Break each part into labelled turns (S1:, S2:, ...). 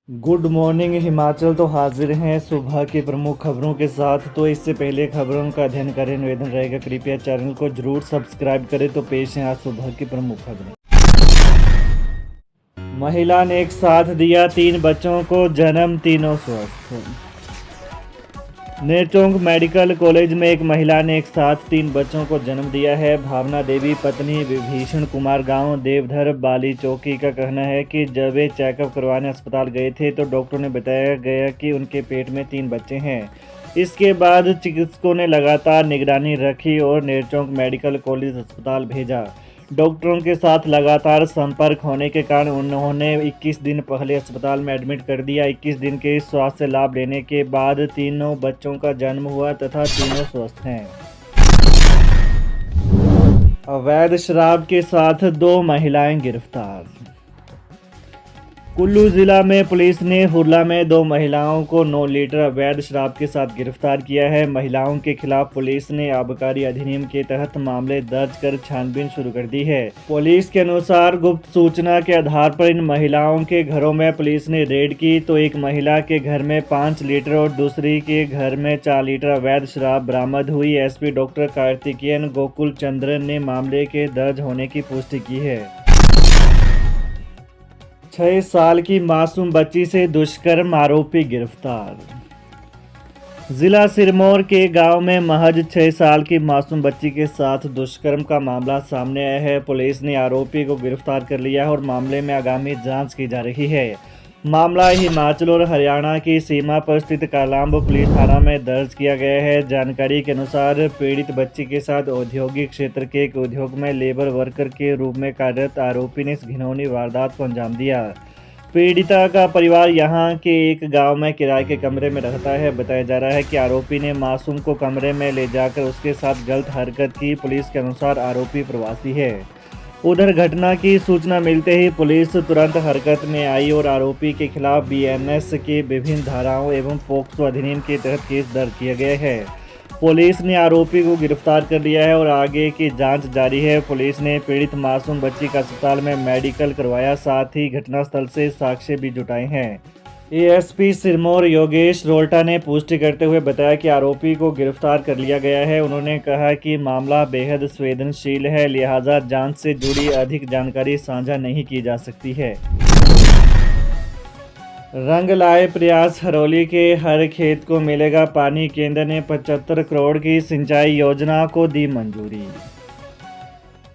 S1: Good morning Himachal. तो हाजिर हैं सुबह की प्रमुख खबरों के साथ। तो इससे पहले खबरों का अध्ययन करें, निवेदन रहेगा कृपया चैनल को जरूर सब्सक्राइब करें। तो पेश हैं आज सुबह की प्रमुख खबरें। महिला ने एक साथ दिया 3 बच्चों को जन्म, तीनों स्वस्थ। नेरचौक मेडिकल कॉलेज में एक महिला ने एक साथ 3 बच्चों को जन्म दिया है। भावना देवी पत्नी विभीषण कुमार गांव देवधर बाली चौकी का कहना है कि जब वे चेकअप करवाने अस्पताल गए थे तो डॉक्टर ने बताया गया कि उनके पेट में 3 बच्चे हैं। इसके बाद चिकित्सकों ने लगातार निगरानी रखी और नेरचौक मेडिकल कॉलेज अस्पताल भेजा। डॉक्टरों के साथ लगातार संपर्क होने के कारण उन्होंने 21 दिन पहले अस्पताल में एडमिट कर दिया। 21 दिन के स्वास्थ्य लाभ लेने के बाद तीनों बच्चों का जन्म हुआ तथा तीनों स्वस्थ हैं। अवैध शराब के साथ 2 महिलाएं गिरफ्तार। कुल्लू जिला में पुलिस ने हुरला में 2 महिलाओं को 9 लीटर अवैध शराब के साथ गिरफ्तार किया है। महिलाओं के खिलाफ पुलिस ने आबकारी अधिनियम के तहत मामले दर्ज कर छानबीन शुरू कर दी है। पुलिस के अनुसार गुप्त सूचना के आधार पर इन महिलाओं के घरों में पुलिस ने रेड की तो एक महिला के घर में 5 लीटर और दूसरी के घर में 4 लीटर अवैध शराब बरामद हुई। एसपी डॉक्टर कार्तिकेयन गोकुल चंद्रन ने मामले के दर्ज होने की पुष्टि की है। 6 साल की मासूम बच्ची से दुष्कर्म, आरोपी गिरफ्तार। जिला सिरमौर के गांव में महज 6 साल की मासूम बच्ची के साथ दुष्कर्म का मामला सामने आया है। पुलिस ने आरोपी को गिरफ्तार कर लिया है और मामले में आगामी जांच की जा रही है। मामला हिमाचल और हरियाणा की सीमा पर स्थित कालांब पुलिस थाना में दर्ज किया गया है। जानकारी के अनुसार पीड़ित बच्ची के साथ औद्योगिक क्षेत्र के एक उद्योग में लेबर वर्कर के रूप में कार्यरत आरोपी ने इस घिनौनी वारदात को अंजाम दिया। पीड़िता का परिवार यहां के एक गांव में किराए के कमरे में रहता है। बताया जा रहा है कि आरोपी ने मासूम को कमरे में ले जाकर उसके साथ गलत हरकत की। पुलिस के अनुसार आरोपी प्रवासी है। उधर घटना की सूचना मिलते ही पुलिस तुरंत हरकत में आई और आरोपी के खिलाफ बीएनएस के विभिन्न धाराओं एवं पोक्सो अधिनियम के तहत केस दर्ज किया गया है। पुलिस ने आरोपी को गिरफ्तार कर लिया है और आगे की जांच जारी है। पुलिस ने पीड़ित मासूम बच्ची का अस्पताल में मेडिकल करवाया, साथ ही घटनास्थल से साक्ष्य भी जुटाए हैं। एएसपी सिरमौर योगेश रोल्टा ने पुष्टि करते हुए बताया कि आरोपी को गिरफ्तार कर लिया गया है। उन्होंने कहा कि मामला बेहद संवेदनशील है, लिहाजा जांच से जुड़ी अधिक जानकारी साझा नहीं की जा सकती है। रंग लाए प्रयास, हरौली के हर खेत को मिलेगा पानी। केंद्र ने 75 करोड़ की सिंचाई योजना को दी मंजूरी।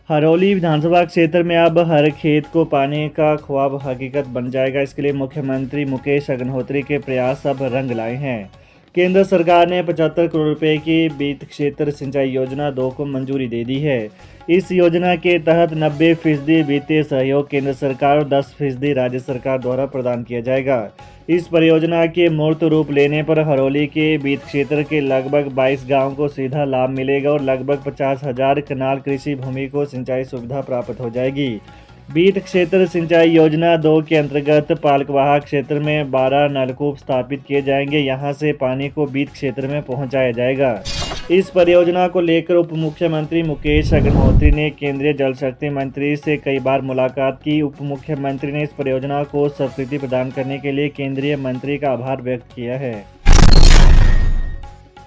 S1: हरौली विधानसभा क्षेत्र में अब हर खेत को पानी का ख्वाब हकीकत बन जाएगा। इसके लिए मुख्यमंत्री मुकेश अग्निहोत्री के प्रयास अब रंग लाए हैं। केंद्र सरकार ने 75 करोड़ रुपए की वित्त क्षेत्र सिंचाई योजना 2 को मंजूरी दे दी है। इस योजना के तहत 90% वित्तीय सहयोग केंद्र सरकार और 10% राज्य सरकार द्वारा प्रदान किया जाएगा। इस परियोजना के मूर्त रूप लेने पर हरौली के वित्त क्षेत्र के लगभग 22 गांव को सीधा लाभ मिलेगा और लगभग 50,000 कनाल कृषि भूमि को सिंचाई सुविधा प्राप्त हो जाएगी। वित्त क्षेत्र सिंचाई योजना 2 के अंतर्गत पालकवाहा क्षेत्र में 12 नलकूप स्थापित किए जाएंगे। यहां से पानी को वित्त क्षेत्र में पहुंचाया जाएगा। इस परियोजना को लेकर उप मुख्यमंत्री मुकेश अग्निहोत्री ने केंद्रीय जल शक्ति मंत्री से कई बार मुलाकात की। उप मुख्यमंत्री ने इस परियोजना को स्वीकृति प्रदान करने के लिए केंद्रीय मंत्री का आभार व्यक्त किया है।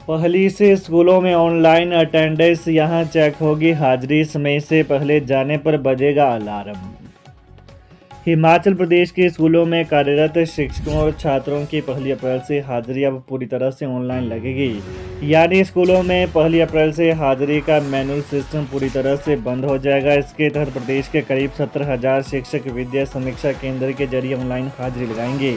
S1: पहली से स्कूलों में ऑनलाइन अटेंडेंस, यहां चेक होगी हाजिरी। समय से पहले जाने पर बजेगा अलार्म। हिमाचल प्रदेश के स्कूलों में कार्यरत शिक्षकों और छात्रों की 1 अप्रैल से हाजिरी अब पूरी तरह से ऑनलाइन लगेगी। यानी स्कूलों में 1 अप्रैल से हाजिरी का मैनुअल सिस्टम पूरी तरह से बंद हो जाएगा। इसके तहत प्रदेश के करीब 17,000 शिक्षक विद्या समीक्षा केंद्र के जरिए ऑनलाइन हाजिरी लगाएंगे।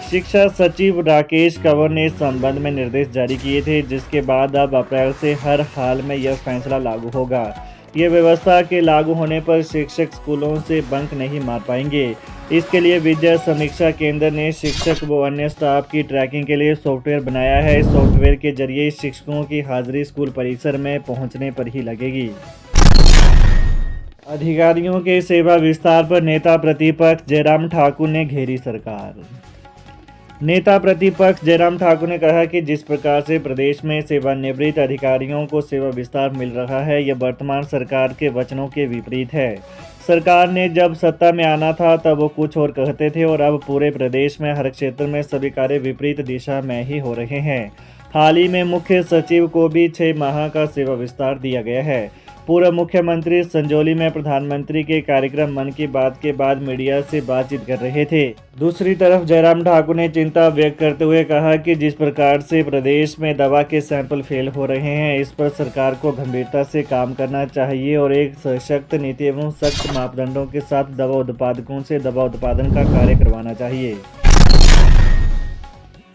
S1: शिक्षा सचिव राकेश कंवर ने इस संबंध में निर्देश जारी किए थे, जिसके बाद अब अप्रैल से हर हाल में यह फैसला लागू होगा। यह व्यवस्था के लागू होने पर शिक्षक स्कूलों से बंक नहीं मार पाएंगे। इसके लिए विद्या समीक्षा केंद्र ने शिक्षक व अन्य स्टाफ की ट्रैकिंग के लिए सॉफ्टवेयर बनाया है। इस सॉफ्टवेयर के जरिए शिक्षकों की हाजिरी स्कूल परिसर में पहुंचने पर ही लगेगी। अधिकारियों के सेवा विस्तार पर नेता प्रतिपक्ष जयराम ठाकुर ने घेरी सरकार। नेता प्रतिपक्ष जयराम ठाकुर ने कहा कि जिस प्रकार से प्रदेश में सेवानिवृत्त अधिकारियों को सेवा विस्तार मिल रहा है, यह वर्तमान सरकार के वचनों के विपरीत है। सरकार ने जब सत्ता में आना था तब वो कुछ और कहते थे और अब पूरे प्रदेश में हर क्षेत्र में सभी कार्य विपरीत दिशा में ही हो रहे हैं। हाल ही में मुख्य सचिव को भी 6 माह का सेवा विस्तार दिया गया है। पूर्व मुख्यमंत्री संजौली में प्रधानमंत्री के कार्यक्रम मन की बात के बाद मीडिया से बातचीत कर रहे थे। दूसरी तरफ जयराम ठाकुर ने चिंता व्यक्त करते हुए कहा कि जिस प्रकार से प्रदेश में दवा के सैंपल फेल हो रहे हैं, इस पर सरकार को गंभीरता से काम करना चाहिए और एक सशक्त नीति एवं सख्त मापदंडों के साथ दवा उत्पादकों से दवा उत्पादन का कार्य करवाना चाहिए।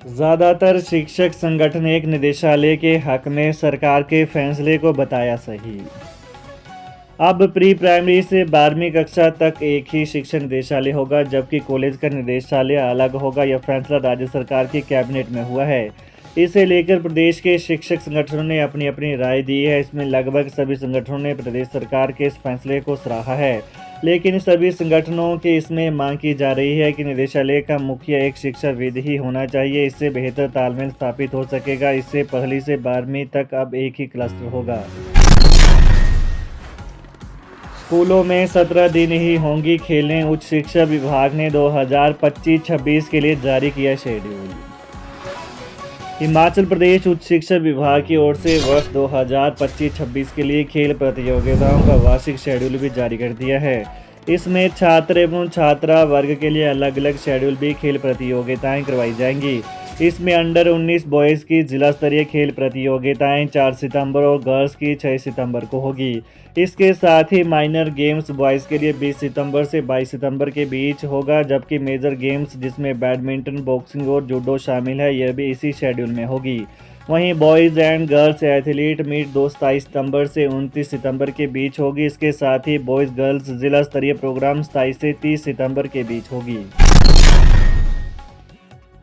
S1: ज़्यादातर शिक्षक संगठन एक निदेशालय के हक में सरकार के फैसले को बताया सही। अब प्री प्राइमरी से 12वीं कक्षा तक एक ही शिक्षा निदेशालय होगा, जबकि कॉलेज का निदेशालय अलग होगा। यह फैसला राज्य सरकार की कैबिनेट में हुआ है। इसे लेकर प्रदेश के शिक्षक संगठनों ने अपनी अपनी राय दी है। इसमें लगभग सभी संगठनों ने प्रदेश सरकार के इस फैसले को सराहा है, लेकिन सभी संगठनों की इसमें मांग की जा रही है कि निदेशालय का मुखिया एक शिक्षाविद ही होना चाहिए। इससे बेहतर तालमेल स्थापित हो सकेगा। इससे पहली से 12वीं तक अब एक ही क्लस्टर होगा। स्कूलों में 17 दिन ही होंगी खेलें। उच्च शिक्षा विभाग ने 2025-26 के लिए जारी किया शेड्यूल। हिमाचल प्रदेश उच्च शिक्षा विभाग की ओर से वर्ष 2025-26 के लिए खेल प्रतियोगिताओं का वार्षिक शेड्यूल भी जारी कर दिया है। इसमें छात्र एवं छात्रा वर्ग के लिए अलग अलग शेड्यूल भी खेल प्रतियोगिताएं करवाई जाएंगी। इसमें अंडर 19 बॉयज़ की जिला स्तरीय खेल प्रतियोगिताएं 4 सितंबर और गर्ल्स की 6 सितंबर को होगी। इसके साथ ही माइनर गेम्स बॉयज़ के लिए 20 सितंबर से 22 सितंबर के बीच होगा, जबकि मेजर गेम्स जिसमें बैडमिंटन, बॉक्सिंग और जूडो शामिल है, यह भी इसी शेड्यूल में होगी। वहीं boys and girls athlete meet 27 सितंबर से 29 सितंबर के बीच होगी। इसके साथ ही बॉयज़ गर्ल्स जिला स्तरीय प्रोग्राम 27 से 30 सितंबर के बीच होगी।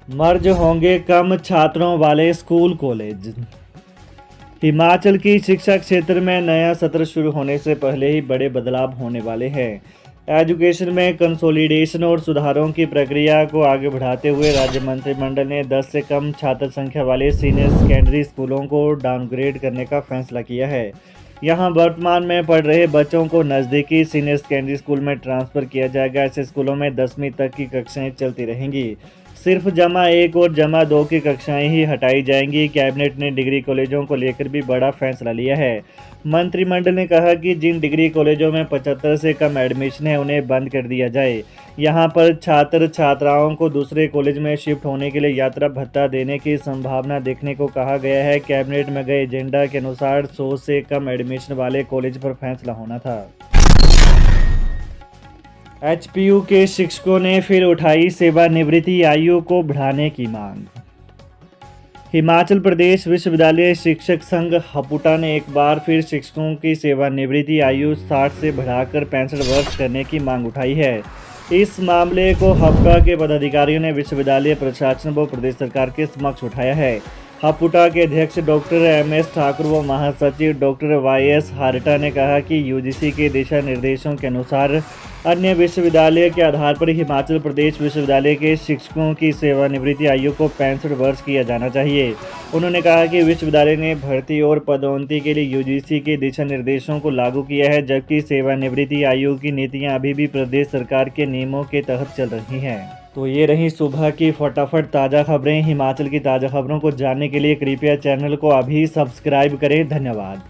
S1: मर्ज होंगे कम छात्रों वाले स्कूल कॉलेज। हिमाचल की शिक्षा क्षेत्र में नया सत्र शुरू होने से पहले ही बड़े बदलाव होने वाले हैं। एजुकेशन में कंसोलिडेशन और सुधारों की प्रक्रिया को आगे बढ़ाते हुए राज्य मंत्रिमंडल ने 10 से कम छात्र संख्या वाले सीनियर सेकेंडरी स्कूलों को डाउनग्रेड करने का फैसला किया है। यहां वर्तमान में पढ़ रहे बच्चों को नज़दीकी सीनियर सेकेंडरी स्कूल में ट्रांसफ़र किया जाएगा। ऐसे स्कूलों में 10वीं तक की कक्षाएं चलती रहेंगी। सिर्फ जमा 1 और जमा 2 की कक्षाएं ही हटाई जाएंगी। कैबिनेट ने डिग्री कॉलेजों को लेकर भी बड़ा फैसला लिया है। मंत्रिमंडल ने कहा कि जिन डिग्री कॉलेजों में 75 से कम एडमिशन है, उन्हें बंद कर दिया जाए। यहां पर छात्र छात्राओं को दूसरे कॉलेज में शिफ्ट होने के लिए यात्रा भत्ता देने की संभावना देखने को कहा गया है। कैबिनेट में गए एजेंडा के अनुसार 100 से कम एडमिशन वाले कॉलेज पर फैसला होना था। एचपीयू के शिक्षकों ने फिर उठाई सेवानिवृत्ति आयु को बढ़ाने की मांग। हिमाचल प्रदेश विश्वविद्यालय शिक्षक संघ हपुटा ने एक बार फिर शिक्षकों की सेवानिवृत्ति आयु 60 से बढ़ाकर 65 वर्ष करने की मांग उठाई है। इस मामले को हपुटा के पदाधिकारियों ने विश्वविद्यालय प्रशासन व प्रदेश सरकार के समक्ष उठाया है। हपुटा के अध्यक्ष डॉक्टर एम.एस. ठाकुर व महासचिव डॉक्टर वाई.एस. हारटा ने कहा कि यूजीसी के दिशा निर्देशों के अनुसार अन्य विश्वविद्यालय के आधार पर हिमाचल प्रदेश विश्वविद्यालय के शिक्षकों की सेवानिवृत्ति आयु को 65 वर्ष किया जाना चाहिए। उन्होंने कहा कि विश्वविद्यालय ने भर्ती और पदोन्नति के लिए यूजीसी के दिशा निर्देशों को लागू किया है, जबकि सेवानिवृत्ति आयु की नीतियां अभी भी प्रदेश सरकार के नियमों के तहत चल रही हैं। तो ये रही सुबह की फटाफट ताज़ा खबरें। हिमाचल की ताज़ा खबरों को जानने के लिए कृपया चैनल को अभी सब्सक्राइब करें। धन्यवाद।